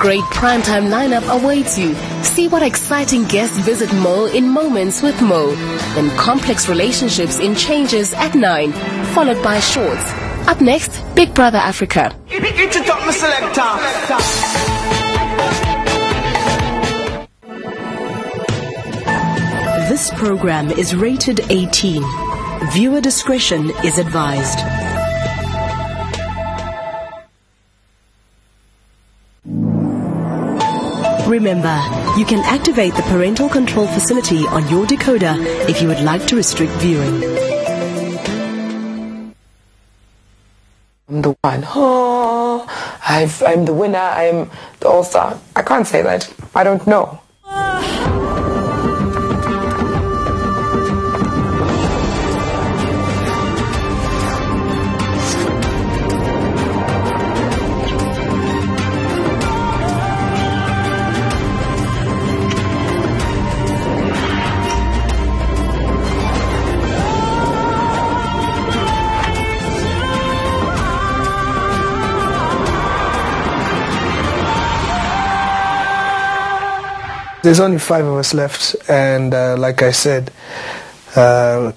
great primetime lineup awaits you. See what exciting guests visit Mo in Moments with Mo. Then complex relationships in Changes at 9, followed by Shorts. Up next, Big Brother Africa. This program is rated 18. Viewer discretion is advised. Remember, you can activate the parental control facility on your decoder if you would like to restrict viewing. I'm the one. Oh, I'm the winner. I'm the all-star. I can't say that. I don't know. There's only 5 of us left, and like I said,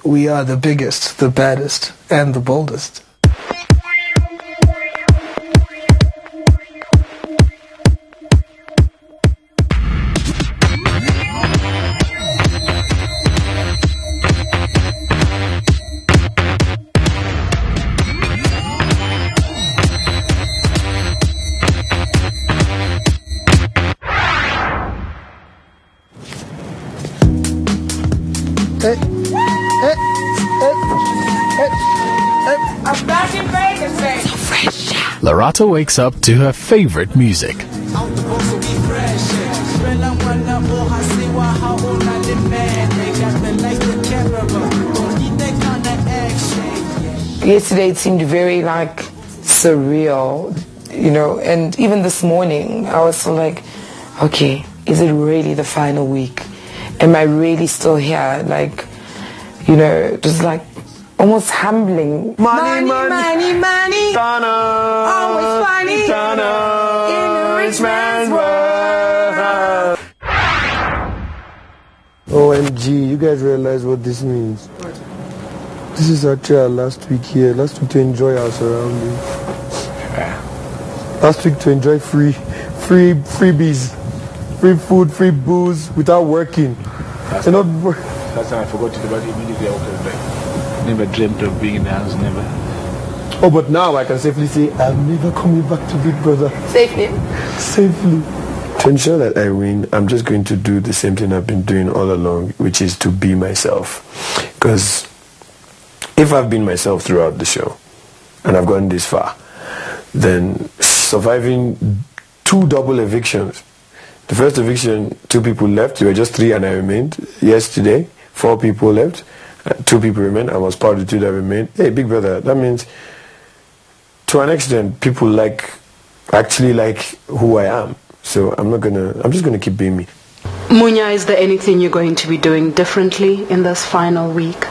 we are the biggest, the baddest, and the boldest. I'm back in Vegas, baby. So fresh. Lerato wakes up to her favorite music. Yesterday it seemed very surreal, and even this morning I was so okay, is it really the final week? Am I really still here? Just almost humbling. Money. Donna. Always funny. Donna. In a rich man's world. OMG, you guys realize what this means? This is actually our last week here. Last week to enjoy our surroundings. Last week to enjoy freebies, free food, free booze without working. Last time I forgot to do that immediately. I walked back. Never dreamt of being in the house, never. Oh, but now I can safely say I'm never coming back to Big Brother. Safely? Safely. To ensure that I win, I'm just going to do the same thing I've been doing all along, which is to be myself. Because if I've been myself throughout the show, and I've gotten this far, then surviving 2 double evictions. The first eviction, 2 people left. There were just 3 and I remained. Yesterday, 4 people left. 2 people remained. I was part of the 2 that remained. Hey, Big Brother, that means to an extent people actually like who I am. So I'm just gonna keep being me. Munya, is there anything you're going to be doing differently in this final week?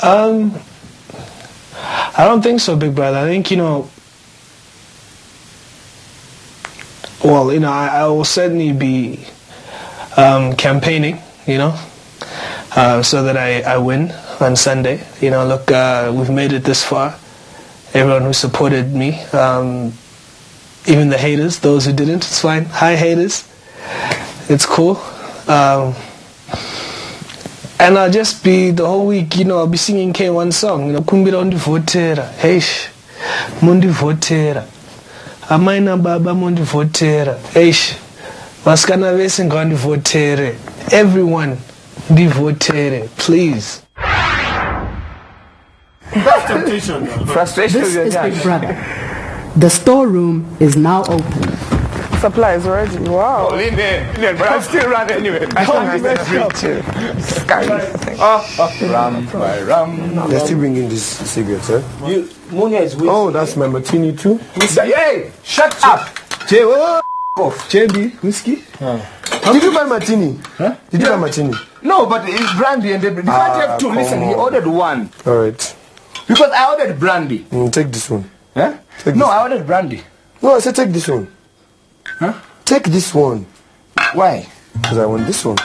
I don't think so, Big Brother. I think, I will certainly be campaigning, so that I win on Sunday. Look, we've made it this far. Everyone who supported me, even the haters, those who didn't, it's fine. Hi, haters. It's cool. And I'll just be, the whole week, I'll be singing K1 song, Kumbira undi votera, heish, mundi votera, amaina baba mundi votera, heish, vaskana vese ngandi votere, everyone ndi votere, please. Frustration. This is Big Brother. The storeroom is now open. Supplies already. Wow. Oh, Linden, but I'll still run anyway. I think I said free too. Rum by rum. They're still bringing this cigarettes, eh? Munya is with Oh, that's my martini too? Hey, shut up. JB, whiskey? Did you buy martini? Huh? Did you buy martini? No, but it's brandy and the can't have 2. Listen, he ordered 1. Alright. Because I ordered brandy. Take this one. Huh? Take No, this. I ordered brandy. No, I said take this one. Huh? Take this one. Why? Because I want this one.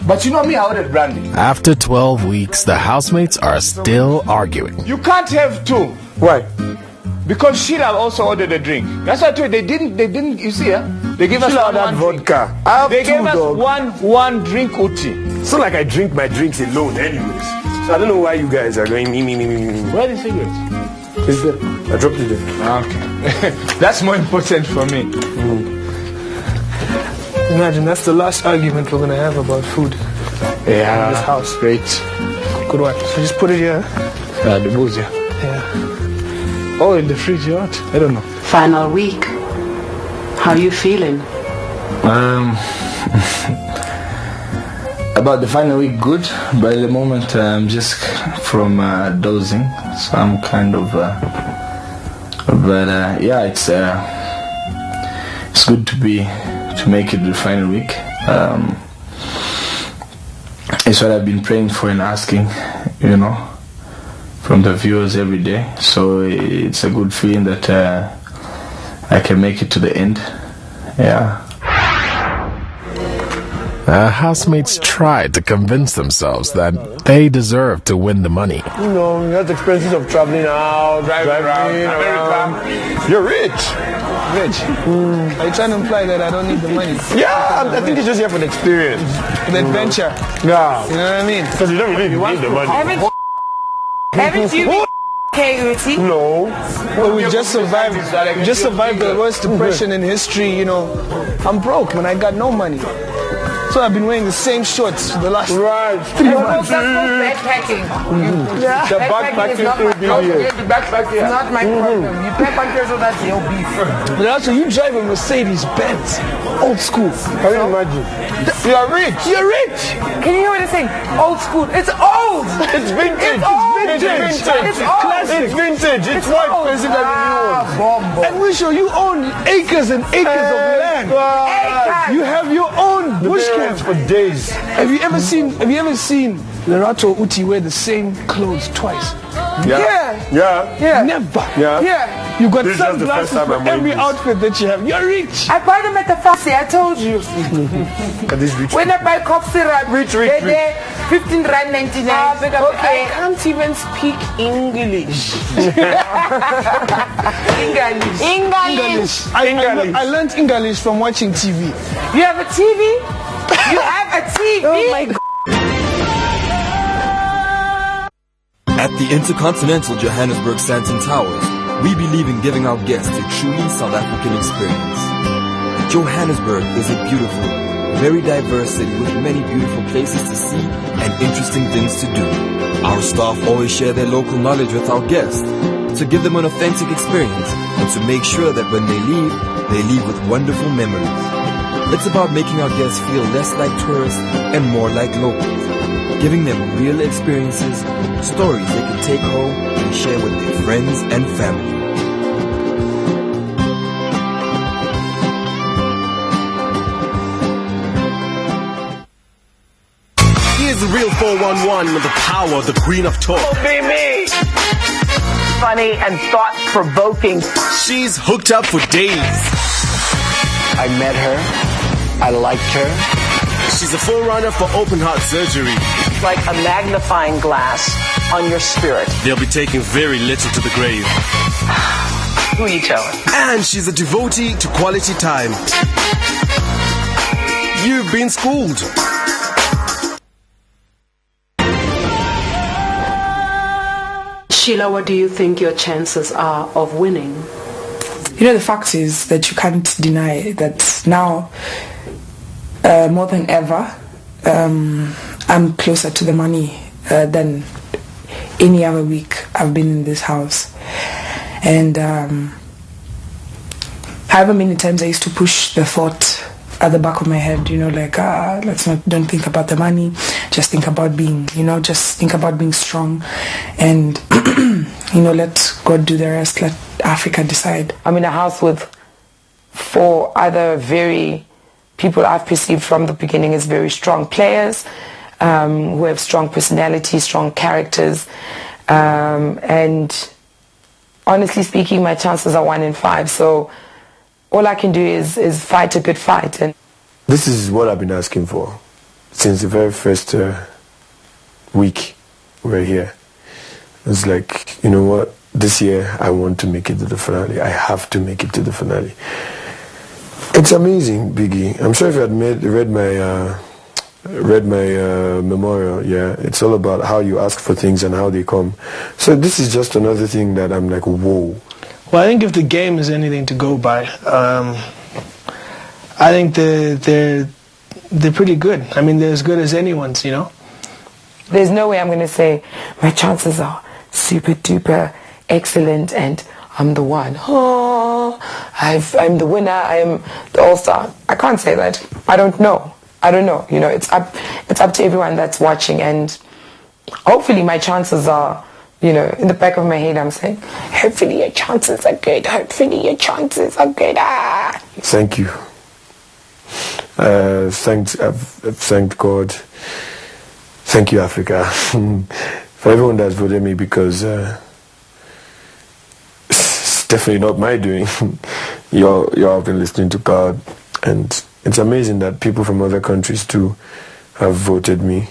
But you know me, I ordered brandy. After 12 weeks, the housemates are still arguing. You can't have two. Why? Because Sheila also ordered a drink. That's why I told you, they didn't, you see, they gave us Sheila one vodka. Drink. I have they two, gave us dog. one drink uti. It's not like I drink my drinks alone anyways. So I don't know why you guys are going me. Where are the cigarettes? It's there. I dropped it there. Okay. That's more important for me. Imagine, that's the last argument we're going to have about food. Yeah. In this house. Great. Good one. So just put it here. The booze, yeah. Yeah. Oh, in the fridge, you want? I don't know. Final week. How are you feeling? About the final week, good. But at the moment, I'm just from dozing, so I'm kind of. Yeah, it's good to make it the final week. It's what I've been praying for and asking, from the viewers every day. So it's a good feeling that I can make it to the end. Yeah. Housemates tried to convince themselves that they deserve to win the money. That's expenses of traveling out, driving around America. You're rich. Rich. Are you trying to imply that I don't need the money? Yeah, I think it's just here for the experience. For the adventure. Yeah. You know what I mean? Because you don't really need the money. Haven't you been Uti? No. Well, we just survived the worst depression in history, I'm broke, man. I got no money. So I've been wearing the same shorts for the last 3 months. That's called backpacking. Yeah. The backpacking thing It's not my problem. You backpack so that's your beef. But also, you drive a Mercedes Benz, old school. Can you imagine? You're rich. You're rich. Can you hear what I'm saying? Old school. It's old. It's vintage. It's old. It's vintage. It's old. Classic. It's vintage. It's more expensive than the new one. Bombo. And we show you own acres and acres of land. You have your own bush camp for days. Have you ever seen Lerato Uti wear the same clothes twice? Yeah. Never. Yeah. You got This is just the first sunglasses time for I'm wearing every this. outfit that you have. You're rich. I buy them at the pharmacy. I told you. This rich. When I buy cough syrup, they're 15 rand 99. I can't even speak English. English. I learned English from watching TV. You have a TV? You have a TV? Oh my God. At the Intercontinental Johannesburg Sandton Towers, we believe in giving our guests a truly South African experience. Johannesburg is a beautiful, very diverse city with many beautiful places to see and interesting things to do. Our staff always share their local knowledge with our guests to give them an authentic experience and to make sure that when they leave with wonderful memories. It's about making our guests feel less like tourists and more like locals, giving them real experiences, stories they can take home and share with their friends and family. Here's the real 411 with the power of the Queen of Talk. Be me! Funny and thought-provoking. She's hooked up for days. I met her. I liked her. She's a forerunner for open heart surgery. Like a magnifying glass on your spirit. They'll be taking very little to the grave. Who are you telling? And she's a devotee to quality time. You've been schooled. Sheila, what do you think your chances are of winning? The fact is that you can't deny that now, more than ever, I'm closer to the money than any other week I've been in this house. And however many times I used to push the thought at the back of my head, don't think about the money, just think about being strong, and let God do the rest, let Africa decide. I'm in a house with 4 other people I've perceived from the beginning as very strong players, who have strong personalities, strong characters, and honestly speaking, my chances are 1 in 5. So all I can do is fight a good fight. And this is what I've been asking for since the very first week we're here. It's like, you know what, this year I want to make it to the finale. I have to make it to the finale. It's amazing, Biggie. I'm sure if you had read my memorial, yeah, it's all about how you ask for things and how they come. So this is just another thing that I'm like, whoa. Well, I think if the game is anything to go by, I think they're pretty good. I mean, they're as good as anyone's, you know. There's no way I'm going to say my chances are super duper excellent and I'm the one. Oh, I'm the winner. I'm the all-star. I can't say that. I don't know. You know, it's up to everyone that's watching, and hopefully my chances are, you know, in the back of my head I'm saying, hopefully your chances are good. Hopefully your chances are good. Ah. Thank you. I've thanked God. Thank you, Africa, for everyone that's voted me, because it's definitely not my doing. Y'all have been listening to God, and it's amazing that people from other countries too have voted me,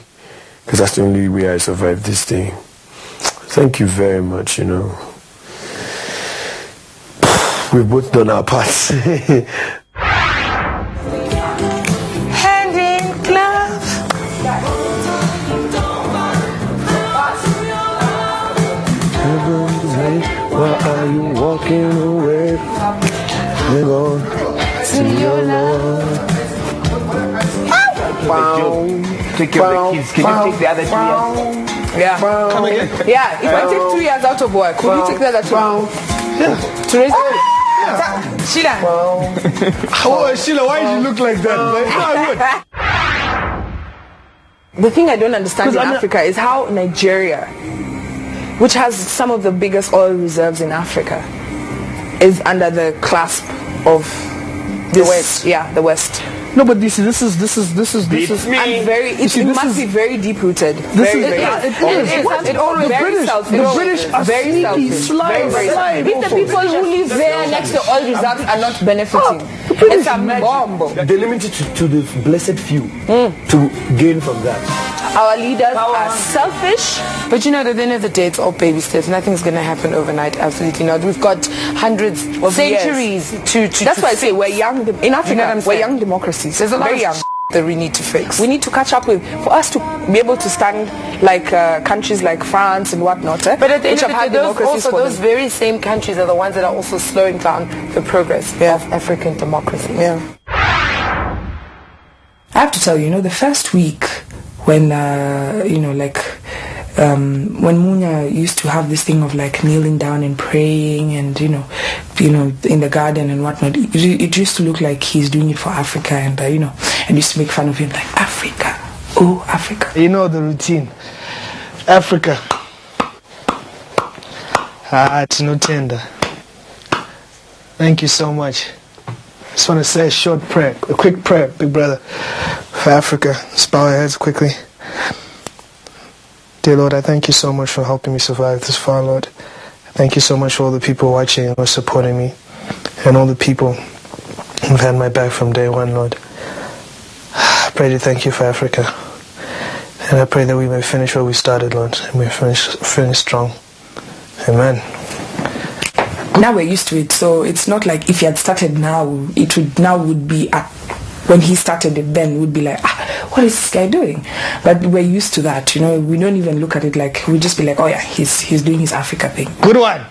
because that's the only way I survived this thing. Thank you very much, you know. We've both done our parts. Hand in glove. Why are you walking away? Hang on to your love. Take care of the kids. Can you take the other 2 years? Yeah. Come again. Yeah, if I take 2 years out of work, could you take the other 2? Yeah. To raise Sheila. Oh, Sheila, why did you look like that? The thing I don't understand in Africa is how Nigeria, which has some of the biggest oil reserves in Africa, is under the clasp of the West. Yeah, the West. No, but this is and very. It must be very deep rooted. It always very selfish. The British are very selfish. If the people who live there next to oil reserves are not benefiting, it's a bomb. They limit it to the blessed few to gain from that. Our leaders are selfish. But you know, at the end of the day, it's all baby steps. Nothing's going to happen overnight. Absolutely not. We've got hundreds of centuries to That's why I say we're young. In Africa, we're young democracies. There's a lot of that we need to fix. We need to catch up with, for us to be able to stand like countries like France and whatnot. But at the end of the day, those very same countries are the ones that are also slowing down the progress of African democracy. Yeah. I have to tell you, you know, the first week when, when Munya used to have this thing of like kneeling down and praying and, you know, in the garden and whatnot, it used to look like he's doing it for Africa, and, and used to make fun of him like, Africa, oh, Africa. You know the routine. Africa. It's no tender. Thank you so much. I just want to say a short prayer, a quick prayer, big brother, for Africa. Let's bow our heads quickly. Dear Lord, I thank you so much for helping me survive this far, Lord. Thank you so much for all the people watching and who are supporting me, and all the people who've had my back from day one, Lord. I pray to thank you for Africa, and I pray that we may finish what we started, Lord, and we finish strong. Amen. Now we're used to it, so it's not like if he had started now, would be when he started it then would be like, what is this guy doing? But we're used to that, you know. We don't even look at it like, we just be like, oh yeah, he's doing his Africa thing. Good one.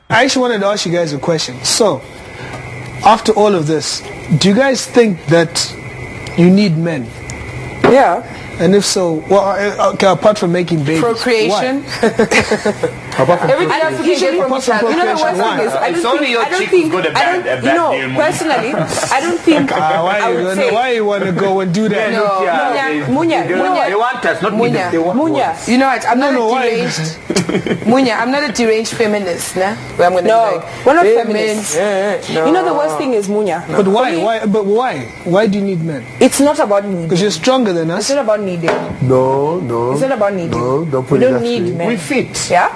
I actually wanted to ask you guys a question. So, after all of this, do you guys think that you need men? Yeah. And if so, well, okay, apart from making babies, procreation. Everything else you get from each other. You know the worst thing is, I don't think, personally, I don't think I would say. Why you want to go and do that? Munya. They want us, not Munya. they want Munya. You know what? I'm not a deranged. Munya, I'm not a deranged feminist, nah? Where I'm gonna No, like, we're not feminists. No. You know the worst thing is Munya. But why? Why do you need men? It's not about needing. Because you're stronger than us. It's not about needing. No. It's not about needing. No, don't put we it don't that need way. men. We fit. Yeah?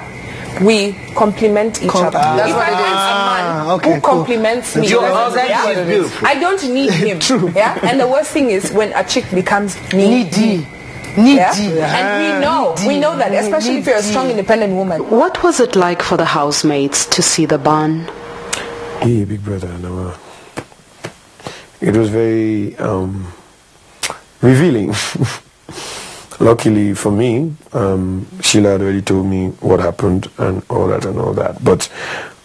We complement each other. That's If what I it find is. a man Okay, who cool. compliments me, Your that's husband exactly is what it is. beautiful. I don't need him. True. Yeah? And the worst thing is when a chick becomes needy. Needy. Yeah? And we know that, especially if you're a strong, independent woman. What was it like for the housemates to see the barn? Hey, big brother, no. It was very revealing. Luckily for me, Sheila had already told me what happened and all that. But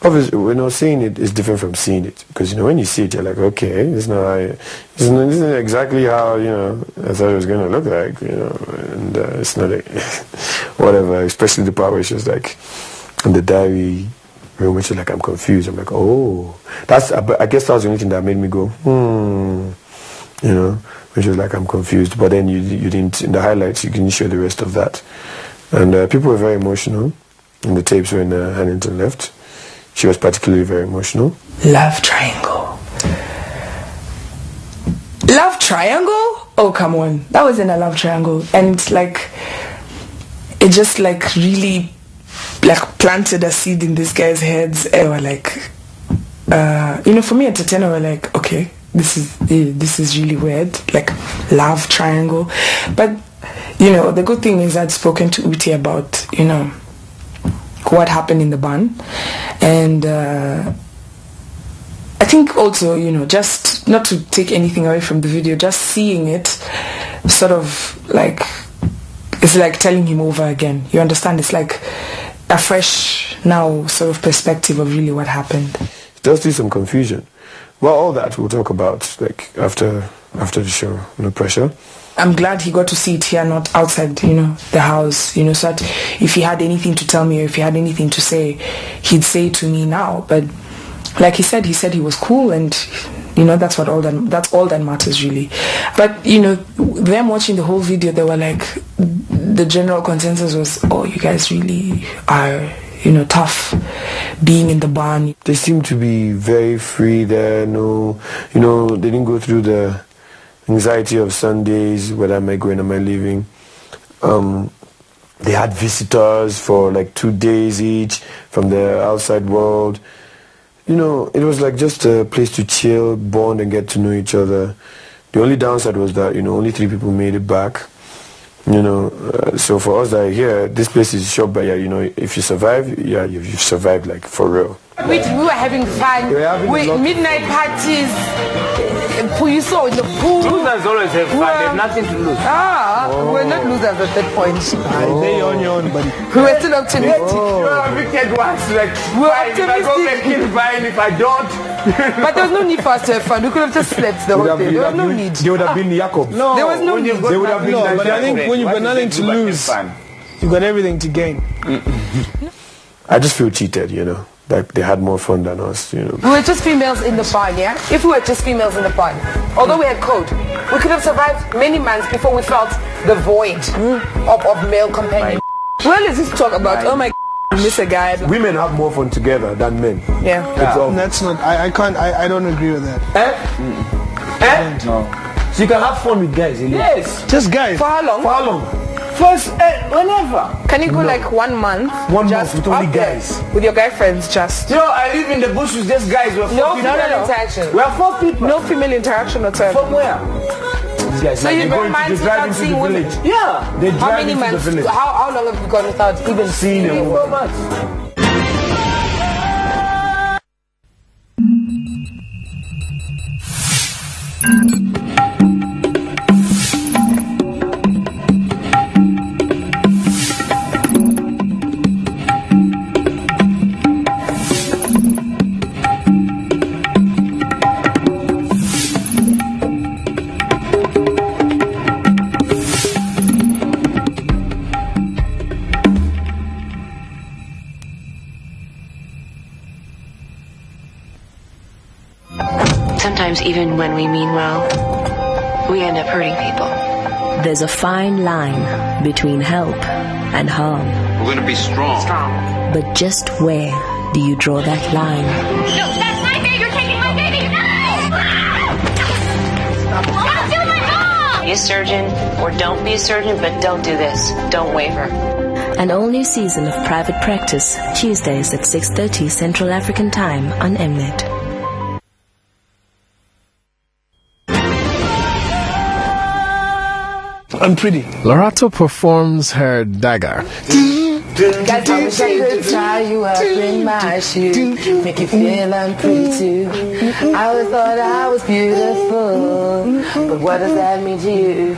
obviously, we're not seeing it is different from seeing it, because when you see it, you're like, okay, this is exactly how I thought it was going to look like, and it's not whatever. Especially the part where she was like in the diary room, which is like, I'm confused. I'm like, oh, I guess that was the only thing that made me go, which was like, I'm confused. But then you didn't, in the highlights, you didn't show the rest of that. And people were very emotional in the tapes when Hannington left. She was particularly very emotional. Love triangle. Love triangle? Oh, come on. That was in a love triangle. And it just really planted a seed in these guys' heads. They were like, for me at the 10, I was like, okay, this is really weird. Like, love triangle. But, the good thing is I'd spoken to Uti about, what happened in the barn. And I think also, just not to take anything away from the video, just seeing it sort of like, it's like telling him over again. You understand? It's like a fresh now sort of perspective of really what happened. There's still some confusion. Well, all that we'll talk about after the show. No pressure. I'm glad he got to see it here, not outside, the house, so that if he had anything to tell me or if he had anything to say, he'd say it to me now. But like he said he was cool, and that's all that matters really. But them watching the whole video, they were like, the general consensus was, oh, you guys really are tough being in the barn. They seem to be very free there. No, they didn't go through the anxiety of Sundays, whether am I going, am I leaving. They had visitors for 2 days each from the outside world. It was like just a place to chill, bond, and get to know each other. The only downside was that only 3 people made it back. So for us that are here, this place is short, but if you survive, you've survived for real. We were having fun. Midnight parties. You saw in the pool. Losers always have fun. They have nothing to lose. We're not losers at that point. They on your own, buddy. We were still optimistic. You're evicted once. We're optimistic. If I go back in, fine. If I don't. But there was no need for us to have fun. We could have just slept the whole day. There was no need. They would have been Jacob. No, there was no need. They would have been but I think when you've got nothing to lose, you've got everything to gain. I just feel cheated, Like they had more fun than us, We were just females in the barn, yeah? If we were just females in the barn, although we had code, we could have survived many months before we felt the void of male companions. Well, let's just talk about, oh my God, miss a guy. Women have more fun together than men. Yeah. That's not, I don't agree with that. No. So you can have fun with guys, Yes. Just guys. For how long? For how long? First, whenever. Can you go 1 month? 1 just month with only up there guys. With your guy friends just. I live in the bush with just guys. We're 4 people. No. interaction. We are 4 people. No female interaction whatsoever. From where? Guys, So you've been months without seeing women? Yeah. They How drive many into the months? village. How long have you gone without even Seeing a woman. 4 months. sometimes even when we mean well, we end up hurting people. There's a fine line between help and harm. We're going to be strong. But just where do you draw that line? No, that's my baby. You're taking my baby. No! Don't do my mom! Be a surgeon, or don't be a surgeon, but don't do this. Don't waver. An all-new season of Private Practice, Tuesdays at 6:30 Central African Time on Mnet. I'm pretty. Lorato performs her dagger. Guys, I wish I could tie you up in my shoe, make you feel I'm pretty too. I always thought I was beautiful, but what does that mean to you?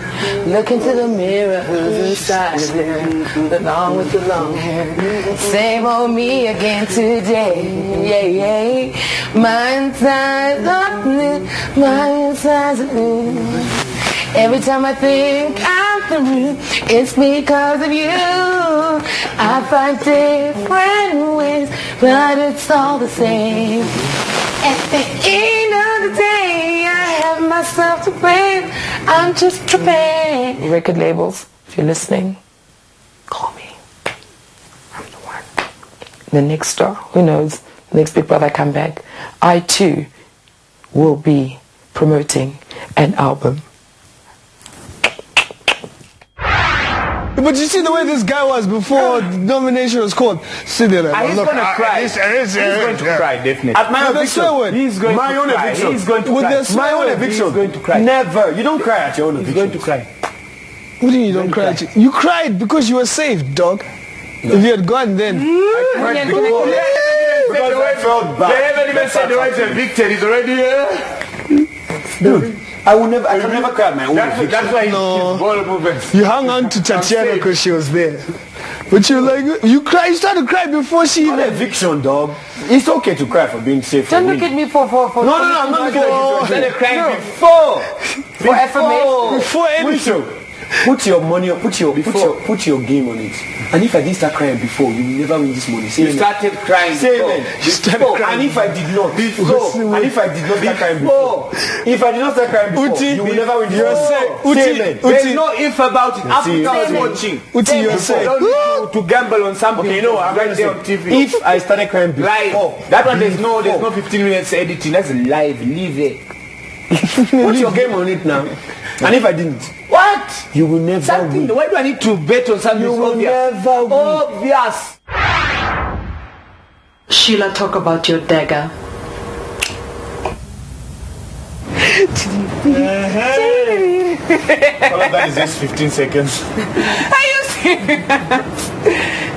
Look into the mirror, who's inside of you? The long with the long hair, same old me again today. Yeah, yeah. My insides are new, my insides are new. Every time I think I'm through, it's because of you. I find different ways, but it's all the same. At the end of the day, I have myself to blame. I'm just tripping. Record labels, if you're listening, call me. I'm the one. The next star, who knows? The next Big Brother comeback. I too will be promoting an album. But you see the way this guy was before the nomination was called. See there, he's going to cry. He's going to cry, definitely. At my eviction, he's going to cry. He's going to cry. My own eviction, he's going to cry. Never. You don't cry at your own eviction. He's going to cry. What do you don't cry at you? You cried because you were saved, dog. No. If you had gone then. I cried because I felt bad. They haven't even said the word evicted. He's already here. Dude. I can never cry at my own eviction. That's why he's vulnerable. You hung on to Tatiana because she was there. But you like, you started to cry before she even... eviction, dog. It's okay to cry for being safe. Don't look at me for No, I'm not looking at you. Started crying before affirmation. Before anything. Put your money, put your game on it. And if I didn't start crying before, you will never win this money. You started crying before. You started crying. And if I did not, and if I did not start crying before, if I did not start crying before, you will never win this money. There's no if about it. Africa was watching. Uti, you're saying. Don't need to gamble on something. You know, I'm right there on TV. If I started crying before, that one there's no 15 minutes editing. That's live. Leave it. Put your game on it now. And if I didn't, what? You will never win. Why do I need to bet on something? You will never win. Obvious. Sheila, talk about your dagger. All of that is just 15 seconds. Are you serious?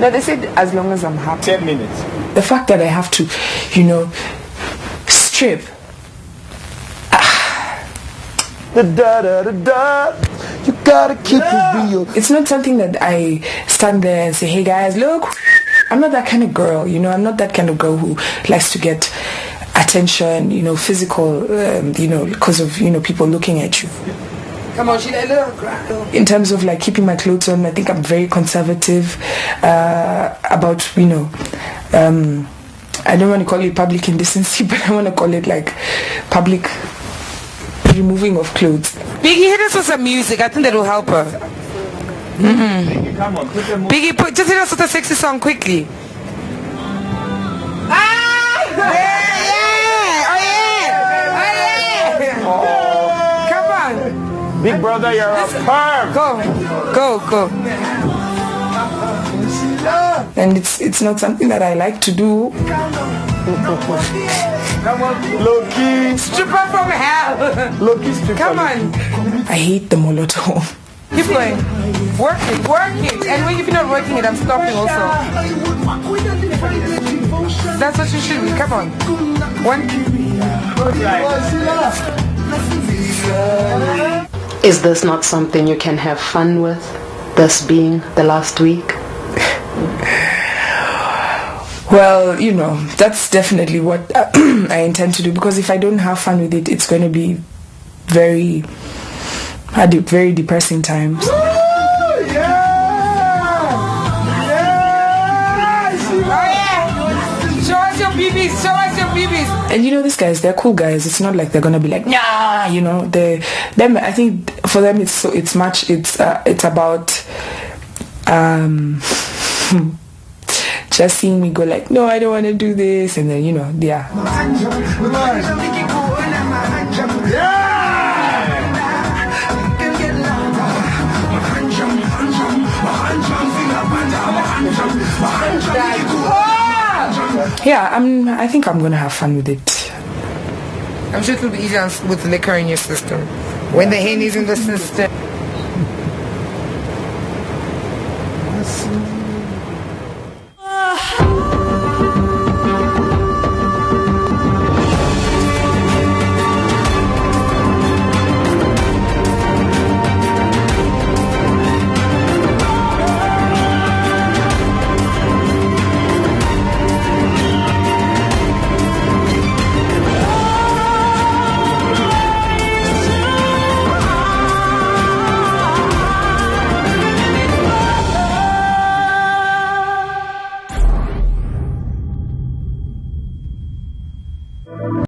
No, they said as long as I'm happy. 10 minutes. The fact that I have to, strip. You gotta keep it real. It's not something that I stand there and say, hey guys, look. I'm not that kind of girl, I'm not that kind of girl who likes to get attention, physical, because of, people looking at you. Come on, Sheila. In terms of keeping my clothes on, I think I'm very conservative about, I don't want to call it public indecency, but I want to call it public removing of clothes. Biggie, hit us with some music. I think that will help her. Biggie, come on, put them. Biggie, just hit us with a sexy song quickly. Come on. Big brother, you're a perm. Go. And it's not something that I like to do. Come on, low-key. Stripper from hell. Low-key stripper. Come on. I hate the molotov. Keep going. Work it. And if you're not working it, I'm stopping also. That's what you should do. Come on. Is this not something you can have fun with? This being the last week? Well, that's definitely what I intend to do, because if I don't have fun with it, it's going to be very depressing times. Show us your BBs. And you know, these guys, they're cool guys. It's not like they're gonna be like, nah, you know. I think for them, it's about just seeing me go like, no, I don't want to do this, and then, you know, yeah. Yeah, I think I'm gonna have fun with it. I'm sure it'll be easier with liquor in your system. When the Henny's in the system.